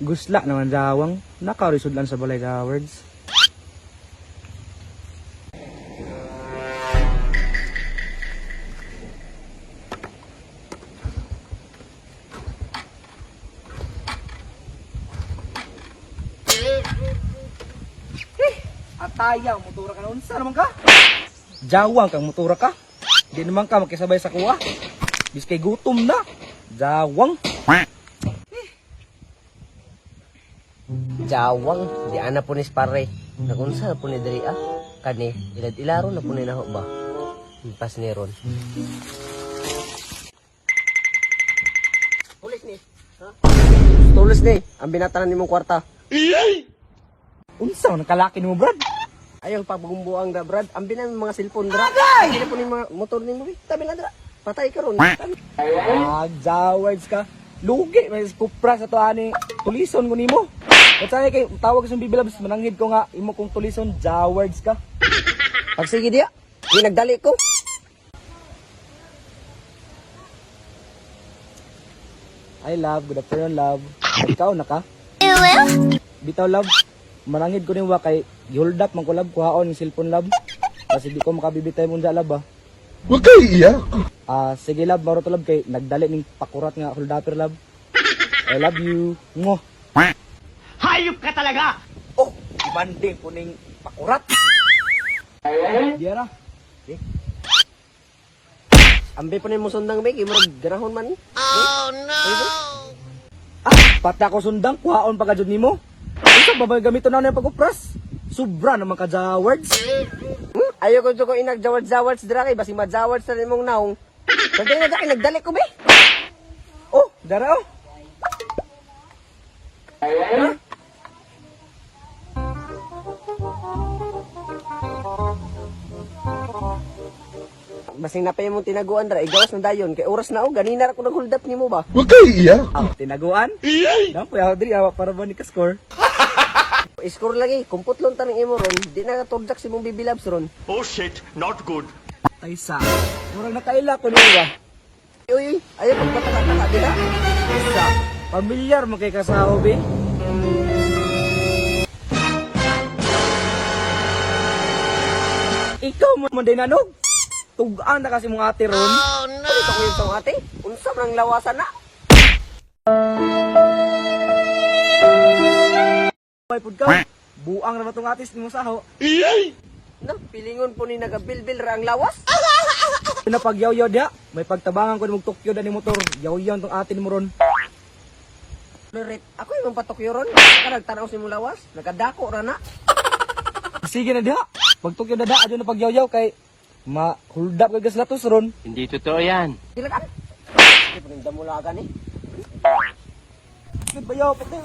Gusla naman dawang. Nakarisudlan sa balay ka words. Atayaw, motora ka noon. Saan naman ka? Jawang kang motora ka. Di naman ka makisabay sa kuha. Biskay gutom na. Jawang. Jawang, di ana po ni pare. Nagunsa na po ni diri Kani, ilad-ilaro na po ni naho ba? Pas ni ron. Tulis ni. Ha? Tulis ni, ang binatanan nimong kwarta. Unsa man kalaki nimo, Brad? Ayaw pagumbuang da, Brad. Ang binan mga cellphone dra. Hindi po ni mga motor ni mo. Tabi na dra. Patay ka ron. Jawards ka. Lugi, may kupra sa to ani. Tulison ko nimo. At sana kay tawag sa bibilabs mananghid ko nga imo kong tulison Jawards ka. Pag sige diya, di nagdali ko. Ay love, good afternoon love. Ikaw na ka? Bitaw love. Manangid ko niwa kay hold up man ko love kuhaon ng cellphone love. Kasi di ko makabibitay mo dyan love. Huwag kayo iyak. Sige love, maro to love kay nagdali ning pakurat nga hold upper love. I love you. Mo. Hayop ka talaga! Oh, ibanding ko ning pakurat. Diara. Ambi po ni mo sundang big, imurag ganahon man. Oh no! Pati ako sundang kuhaon pagkajud nimo. Unsa ba gamito na yung pagupras? Sobra naman ka Jawards. Ayaw ko inag jawards dra kay basing majawards sa nimong naong. Pwede na kay nagdali ko be. Oh, dara oh. Basing napay mong tinaguan dra, igawas na dayon kay oras na ganina ra ko nag-hold up nimo ba. Huwag kayo iyak. Tinaguan? Napoy ako diri para ba ni ka-score? Score lagi, kumputlon ta ning imo ron, di na katudjak si mong bibilabs ron. Oh shit, not good. Ay sa. Murag nakaila ko niyo ba? Uy, ayaw pagpataka-taka dira. Isa. Pamilyar mo kay kasaho be. Ikaw mo din nanog. Tugaan na kasi mong ate ron. Oh no! Ano ko yung tong ate? Unsa man ang lawasan na? May pud ka. Buang na matong atis nimo saho. Na, pilingon po ni nagabilbil ra ang lawas. Pinapagyaw-yaw dia. May pagtabangan ko ni mong Tokyo dani motor. Yaw-yaw tong ate nimo ron. Loret, ako yung patokyo ron. Ka nagtanaw si mong lawas, nagadako ra na. Sige na dia. Pag Tokyo dada adyo na pagyaw-yaw kay ma-hold up kag latos ron. Hindi totoo yan. Dila kan? Di pa ning damulagan eh. Bayaw, pati.